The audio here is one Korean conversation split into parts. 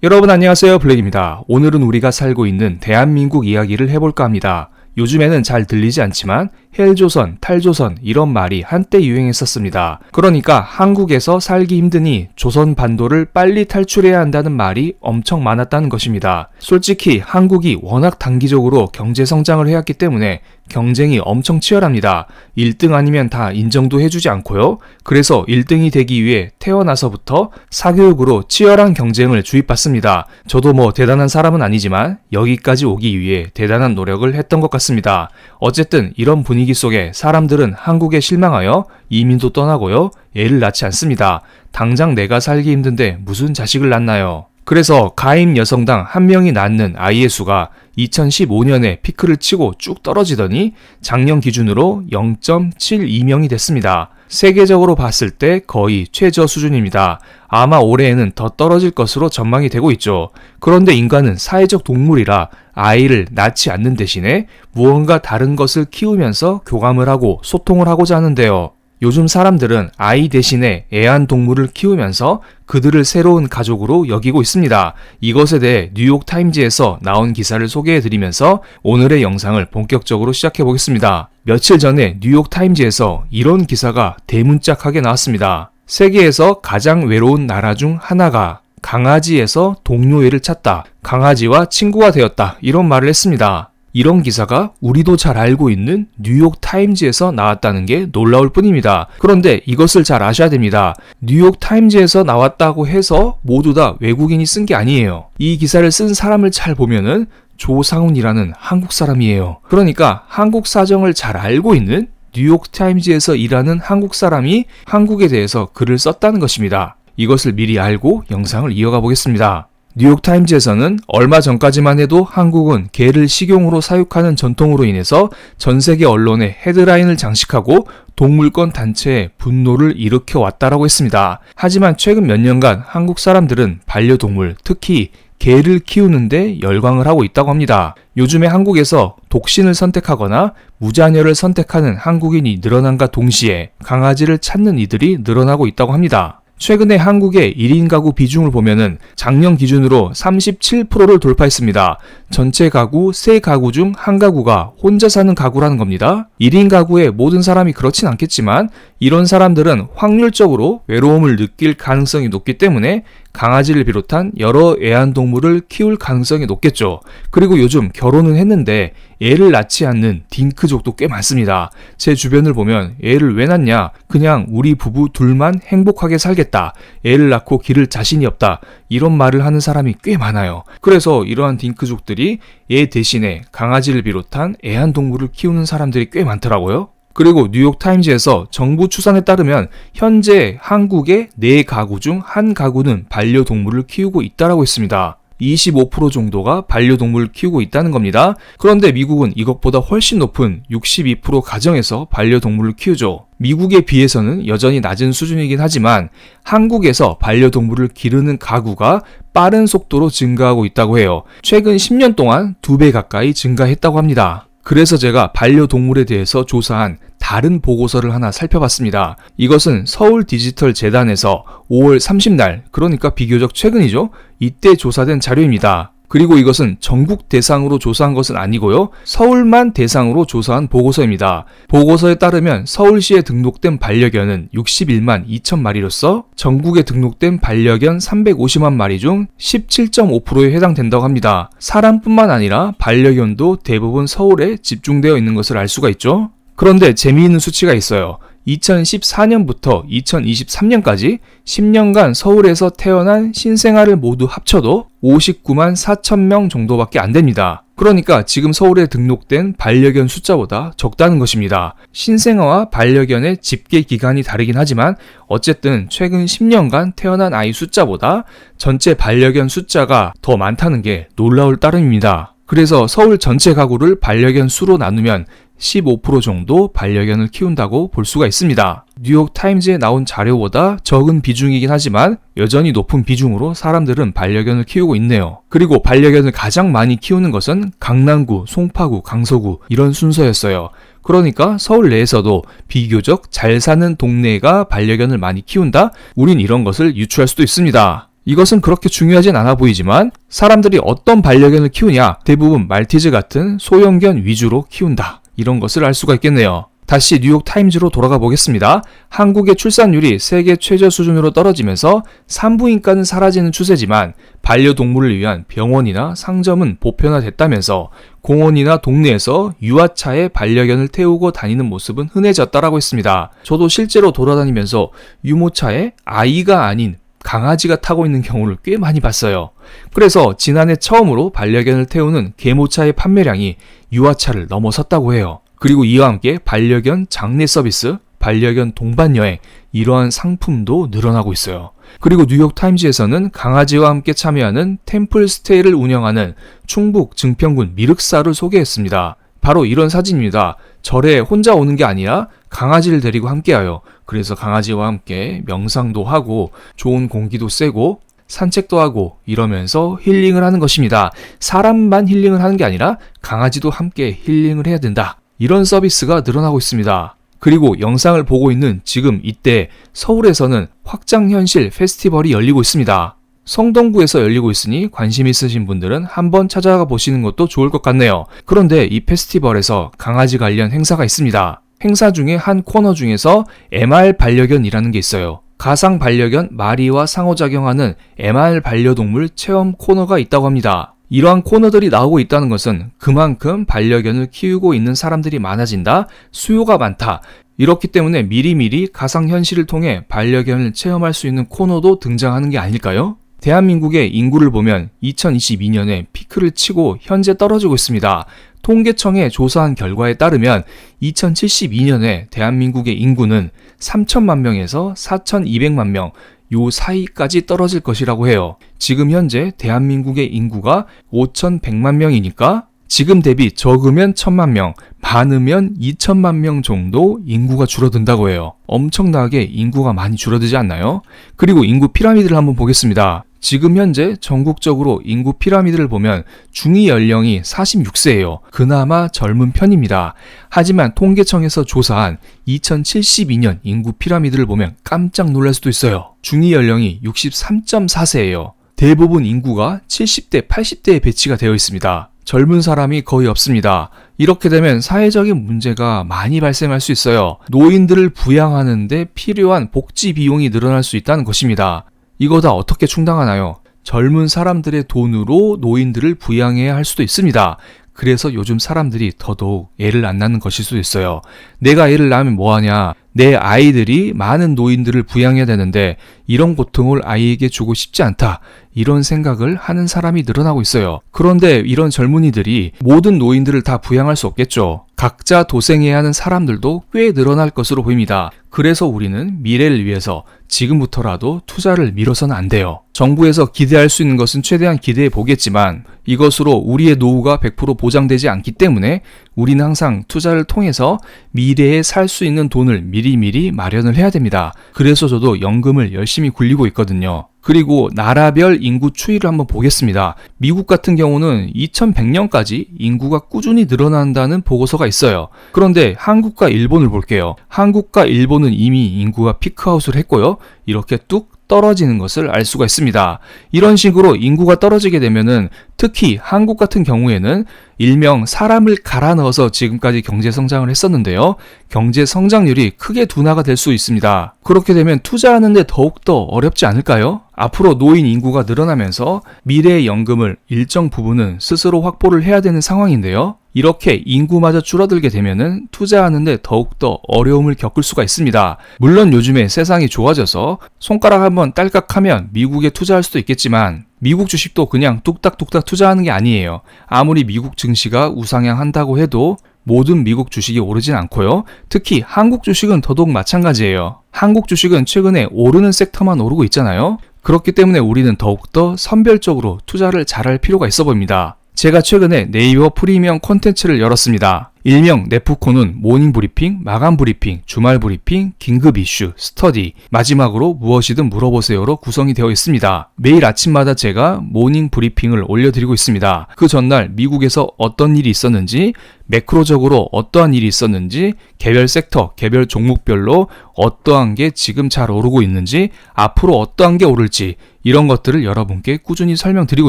여러분 안녕하세요, 블랙입니다. 오늘은 우리가 살고 있는 대한민국 이야기를 해볼까 합니다. 요즘에는 잘 들리지 않지만 헬조선, 탈조선 이런 말이 한때 유행했었습니다. 그러니까 한국에서 살기 힘드니 조선 반도를 빨리 탈출해야 한다는 말이 엄청 많았다는 것입니다. 솔직히 한국이 워낙 단기적으로 경제 성장을 해왔기 때문에 경쟁이 엄청 치열합니다. 1등 아니면 다 인정도 해주지 않고요. 그래서 1등이 되기 위해 태어나서부터 사교육으로 치열한 경쟁을 주입받습니다. 저도 뭐 대단한 사람은 아니지만 여기까지 오기 위해 대단한 노력을 했던 것 같습니다. 어쨌든 이런 분위기 속에 사람들은 한국에 실망하여 이민도 떠나고요. 애를 낳지 않습니다. 당장 내가 살기 힘든데 무슨 자식을 낳나요? 그래서 가임 여성당 한 명이 낳는 아이의 수가 2015년에 피크를 치고 쭉 떨어지더니 작년 기준으로 0.72명이 됐습니다. 세계적으로 봤을 때 거의 최저 수준입니다. 아마 올해에는 더 떨어질 것으로 전망이 되고 있죠. 그런데 인간은 사회적 동물이라 아이를 낳지 않는 대신에 무언가 다른 것을 키우면서 교감을 하고 소통을 하고자 하는데요. 요즘 사람들은 아이 대신에 애완동물을 키우면서 그들을 새로운 가족으로 여기고 있습니다. 이것에 대해 뉴욕타임즈에서 나온 기사를 소개해드리면서 오늘의 영상을 본격적으로 시작해보겠습니다. 며칠 전에 뉴욕타임즈에서 이런 기사가 대문짝하게 나왔습니다. 세계에서 가장 외로운 나라 중 하나가 강아지에서 동료애를 찾다, 강아지와 친구가 되었다, 이런 말을 했습니다. 이런 기사가 우리도 잘 알고 있는 뉴욕타임즈에서 나왔다는 게 놀라울 뿐입니다. 그런데 이것을 잘 아셔야 됩니다. 뉴욕타임즈에서 나왔다고 해서 모두 다 외국인이 쓴 게 아니에요. 이 기사를 쓴 사람을 잘 보면은 조상훈이라는 한국 사람이에요. 그러니까 한국 사정을 잘 알고 있는 뉴욕타임즈에서 일하는 한국 사람이 한국에 대해서 글을 썼다는 것입니다. 이것을 미리 알고 영상을 이어가 보겠습니다. 뉴욕타임즈에서는 얼마 전까지만 해도 한국은 개를 식용으로 사육하는 전통으로 인해서 전 세계 언론의 헤드라인을 장식하고 동물권 단체에 분노를 일으켜 왔다라고 했습니다. 하지만 최근 몇 년간 한국 사람들은 반려동물, 특히 개를 키우는데 열광을 하고 있다고 합니다. 요즘에 한국에서 독신을 선택하거나 무자녀를 선택하는 한국인이 늘어난과 동시에 강아지를 찾는 이들이 늘어나고 있다고 합니다. 최근에 한국의 1인 가구 비중을 보면은 작년 기준으로 37%를 돌파했습니다. 전체 가구 3가구 중 1가구가 혼자 사는 가구라는 겁니다. 1인 가구의 모든 사람이 그렇진 않겠지만 이런 사람들은 확률적으로 외로움을 느낄 가능성이 높기 때문에 강아지를 비롯한 여러 애완동물을 키울 가능성이 높겠죠. 그리고 요즘 결혼은 했는데 애를 낳지 않는 딩크족도 꽤 많습니다. 제 주변을 보면 애를 왜 낳냐? 그냥 우리 부부 둘만 행복하게 살겠다. 애를 낳고 기를 자신이 없다. 이런 말을 하는 사람이 꽤 많아요. 그래서 이러한 딩크족들이 애 대신에 강아지를 비롯한 애완동물을 키우는 사람들이 꽤 많더라고요. 그리고 뉴욕타임즈에서 정부 추산에 따르면 현재 한국의 4가구 중 1가구는 반려동물을 키우고 있다라고 했습니다. 25% 정도가 반려동물을 키우고 있다는 겁니다. 그런데 미국은 이것보다 훨씬 높은 62% 가정에서 반려동물을 키우죠. 미국에 비해서는 여전히 낮은 수준이긴 하지만 한국에서 반려동물을 기르는 가구가 빠른 속도로 증가하고 있다고 해요. 최근 10년 동안 2배 가까이 증가했다고 합니다. 그래서 제가 반려동물에 대해서 조사한 다른 보고서를 하나 살펴봤습니다. 이것은 서울디지털재단에서 5월 30날, 그러니까 비교적 최근이죠. 이때 조사된 자료입니다. 그리고 이것은 전국 대상으로 조사한 것은 아니고요. 서울만 대상으로 조사한 보고서입니다. 보고서에 따르면 서울시에 등록된 반려견은 61만 2천 마리로서 전국에 등록된 반려견 350만 마리 중 17.5%에 해당된다고 합니다. 사람뿐만 아니라 반려견도 대부분 서울에 집중되어 있는 것을 알 수가 있죠. 그런데 재미있는 수치가 있어요. 2014년부터 2023년까지 10년간 서울에서 태어난 신생아를 모두 합쳐도 59만 4천 명 정도밖에 안 됩니다. 그러니까 지금 서울에 등록된 반려견 숫자보다 적다는 것입니다. 신생아와 반려견의 집계 기간이 다르긴 하지만 어쨌든 최근 10년간 태어난 아이 숫자보다 전체 반려견 숫자가 더 많다는 게 놀라울 따름입니다. 그래서 서울 전체 가구를 반려견 수로 나누면 15% 정도 반려견을 키운다고 볼 수가 있습니다. 뉴욕타임즈에 나온 자료보다 적은 비중이긴 하지만 여전히 높은 비중으로 사람들은 반려견을 키우고 있네요. 그리고 반려견을 가장 많이 키우는 것은 강남구, 송파구, 강서구 이런 순서였어요. 그러니까 서울 내에서도 비교적 잘 사는 동네가 반려견을 많이 키운다? 우린 이런 것을 유추할 수도 있습니다. 이것은 그렇게 중요하진 않아 보이지만 사람들이 어떤 반려견을 키우냐, 대부분 말티즈 같은 소형견 위주로 키운다, 이런 것을 알 수가 있겠네요. 다시 뉴욕 타임즈로 돌아가 보겠습니다. 한국의 출산율이 세계 최저 수준으로 떨어지면서 산부인과는 사라지는 추세지만 반려동물을 위한 병원이나 상점은 보편화됐다면서 공원이나 동네에서 유아차에 반려견을 태우고 다니는 모습은 흔해졌다라고 했습니다. 저도 실제로 돌아다니면서 유모차에 아이가 아닌 강아지가 타고 있는 경우를 꽤 많이 봤어요. 그래서 지난해 처음으로 반려견을 태우는 계모차의 판매량이 유아차를 넘어섰다고 해요. 그리고 이와 함께 반려견 장례 서비스, 반려견 동반 여행, 이러한 상품도 늘어나고 있어요. 그리고 뉴욕타임즈에서는 강아지와 함께 참여하는 템플스테이를 운영하는 충북 증평군 미륵사를 소개했습니다. 바로 이런 사진입니다. 절에 혼자 오는 게 아니라 강아지를 데리고 함께하여, 그래서 강아지와 함께 명상도 하고 좋은 공기도 쐬고 산책도 하고 이러면서 힐링을 하는 것입니다. 사람만 힐링을 하는 게 아니라 강아지도 함께 힐링을 해야 된다, 이런 서비스가 늘어나고 있습니다. 그리고 영상을 보고 있는 지금 이때 서울에서는 확장현실 페스티벌이 열리고 있습니다. 성동구에서 열리고 있으니 관심 있으신 분들은 한번 찾아가 보시는 것도 좋을 것 같네요. 그런데 이 페스티벌에서 강아지 관련 행사가 있습니다. 행사 중에 한 코너 중에서 MR 반려견이라는 게 있어요. 가상 반려견 마리와 상호작용하는 MR 반려동물 체험 코너가 있다고 합니다. 이러한 코너들이 나오고 있다는 것은 그만큼 반려견을 키우고 있는 사람들이 많아진다, 수요가 많다, 이렇기 때문에 미리미리 가상현실을 통해 반려견을 체험할 수 있는 코너도 등장하는 게 아닐까요? 대한민국의 인구를 보면 2022년에 피크를 치고 현재 떨어지고 있습니다. 통계청에 조사한 결과에 따르면 2072년에 대한민국의 인구는 3천만 명에서 4,200만 명, 요 사이까지 떨어질 것이라고 해요. 지금 현재 대한민국의 인구가 5,100만 명이니까 지금 대비 적으면 1,000만 명, 많으면 2천만 명 정도 인구가 줄어든다고 해요. 엄청나게 인구가 많이 줄어들지 않나요? 그리고 인구 피라미드를 한번 보겠습니다. 지금 현재 전국적으로 인구 피라미드를 보면 중위 연령이 46세예요. 그나마 젊은 편입니다. 하지만 통계청에서 조사한 2072년 인구 피라미드를 보면 깜짝 놀랄 수도 있어요. 중위 연령이 63.4세예요. 대부분 인구가 70대, 80대에 배치가 되어 있습니다. 젊은 사람이 거의 없습니다. 이렇게 되면 사회적인 문제가 많이 발생할 수 있어요. 노인들을 부양하는 데 필요한 복지 비용이 늘어날 수 있다는 것입니다. 이거 다 어떻게 충당하나요? 젊은 사람들의 돈으로 노인들을 부양해야 할 수도 있습니다. 그래서 요즘 사람들이 더더욱 애를 안 낳는 것일 수도 있어요. 내가 애를 낳으면 뭐하냐? 내 아이들이 많은 노인들을 부양해야 되는데 이런 고통을 아이에게 주고 싶지 않다, 이런 생각을 하는 사람이 늘어나고 있어요. 그런데 이런 젊은이들이 모든 노인들을 다 부양할 수 없겠죠. 각자 도생해야 하는 사람들도 꽤 늘어날 것으로 보입니다. 그래서 우리는 미래를 위해서 지금부터라도 투자를 미뤄서는 안 돼요. 정부에서 기대할 수 있는 것은 최대한 기대해 보겠지만 이것으로 우리의 노후가 100% 보장되지 않기 때문에 우리는 항상 투자를 통해서 미래에 살 수 있는 돈을 미리미리 마련을 해야 됩니다. 그래서 저도 연금을 열심히 굴리고 있거든요. 그리고 나라별 인구 추이를 한번 보겠습니다. 미국 같은 경우는 2100년까지 인구가 꾸준히 늘어난다는 보고서가 있어요. 그런데 한국과 일본을 볼게요. 한국과 일본은 이미 인구가 피크아웃을 했고요. 이렇게 뚝 떨어지는 것을 알 수가 있습니다. 이런 식으로 인구가 떨어지게 되면은 특히 한국 같은 경우에는 일명 사람을 갈아 넣어서 지금까지 경제 성장을 했었는데요. 경제 성장률이 크게 둔화가 될 수 있습니다. 그렇게 되면 투자하는데 더욱더 어렵지 않을까요? 앞으로 노인 인구가 늘어나면서 미래의 연금을 일정 부분은 스스로 확보를 해야 되는 상황인데요. 이렇게 인구마저 줄어들게 되면은 투자하는데 더욱더 어려움을 겪을 수가 있습니다. 물론 요즘에 세상이 좋아져서 손가락 한번 딸깍하면 미국에 투자할 수도 있겠지만 미국 주식도 그냥 뚝딱뚝딱 투자하는 게 아니에요. 아무리 미국 증시가 우상향한다고 해도 모든 미국 주식이 오르진 않고요. 특히 한국 주식은 더더욱 마찬가지예요. 한국 주식은 최근에 오르는 섹터만 오르고 있잖아요. 그렇기 때문에 우리는 더욱더 선별적으로 투자를 잘할 필요가 있어 보입니다. 제가 최근에 네이버 프리미엄 콘텐츠를 열었습니다. 일명 네프콘은 모닝 브리핑, 마감 브리핑, 주말 브리핑, 긴급 이슈, 스터디, 마지막으로 무엇이든 물어보세요로 구성이 되어 있습니다. 매일 아침마다 제가 모닝 브리핑을 올려드리고 있습니다. 그 전날 미국에서 어떤 일이 있었는지, 매크로적으로 어떠한 일이 있었는지, 개별 섹터, 개별 종목별로 어떠한 게 지금 잘 오르고 있는지, 앞으로 어떠한 게 오를지 이런 것들을 여러분께 꾸준히 설명드리고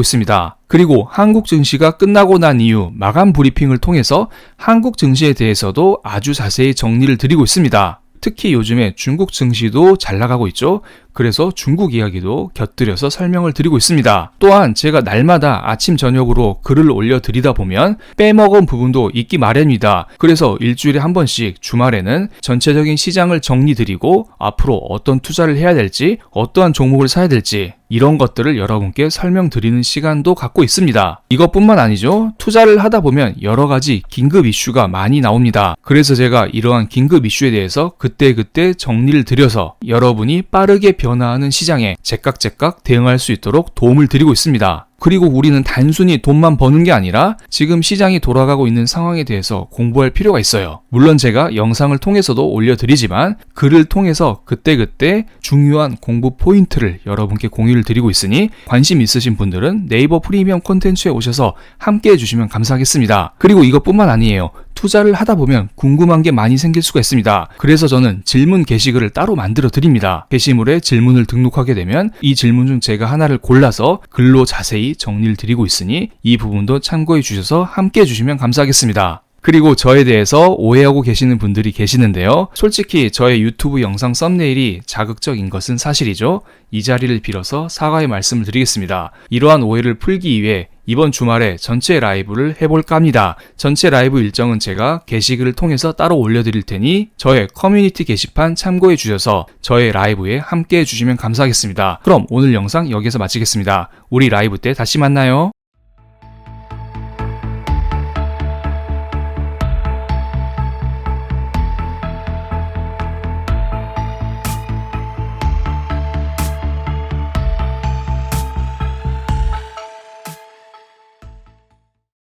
있습니다. 그리고 한국 증시가 끝나고 난 이후 마감 브리핑을 통해서 한국 증시에 대해서도 아주 자세히 정리를 드리고 있습니다. 특히 요즘에 중국 증시도 잘 나가고 있죠. 그래서 중국 이야기도 곁들여서 설명을 드리고 있습니다. 또한 제가 날마다 아침 저녁으로 글을 올려드리다 보면 빼먹은 부분도 있기 마련입니다. 그래서 일주일에 한 번씩 주말에는 전체적인 시장을 정리드리고 앞으로 어떤 투자를 해야 될지, 어떠한 종목을 사야 될지 이런 것들을 여러분께 설명드리는 시간도 갖고 있습니다. 이것뿐만 아니죠. 투자를 하다 보면 여러 가지 긴급 이슈가 많이 나옵니다. 그래서 제가 이러한 긴급 이슈에 대해서 그때그때 정리를 드려서 여러분이 빠르게 변화하는 시장에 제깍 대응할 수 있도록 도움을 드리고 있습니다. 그리고 우리는 단순히 돈만 버는 게 아니라 지금 시장이 돌아가고 있는 상황에 대해서 공부할 필요가 있어요. 물론 제가 영상을 통해서도 올려드리지만 글을 통해서 그때그때 중요한 공부 포인트를 여러분께 공유를 드리고 있으니 관심 있으신 분들은 네이버 프리미엄 콘텐츠에 오셔서 함께 해주시면 감사하겠습니다. 그리고 이것뿐만 아니에요. 투자를 하다 보면 궁금한 게 많이 생길 수가 있습니다. 그래서 저는 질문 게시글을 따로 만들어 드립니다. 게시물에 질문을 등록하게 되면 이 질문 중 제가 하나를 골라서 글로 자세히 정리를 드리고 있으니 이 부분도 참고해 주셔서 함께 해주시면 감사하겠습니다. 그리고 저에 대해서 오해하고 계시는 분들이 계시는데요. 솔직히 저의 유튜브 영상 썸네일이 자극적인 것은 사실이죠. 이 자리를 빌어서 사과의 말씀을 드리겠습니다. 이러한 오해를 풀기 위해 이번 주말에 전체 라이브를 해볼까 합니다. 전체 라이브 일정은 제가 게시글을 통해서 따로 올려드릴 테니 저의 커뮤니티 게시판 참고해 주셔서 저의 라이브에 함께 해주시면 감사하겠습니다. 그럼 오늘 영상 여기서 마치겠습니다. 우리 라이브 때 다시 만나요.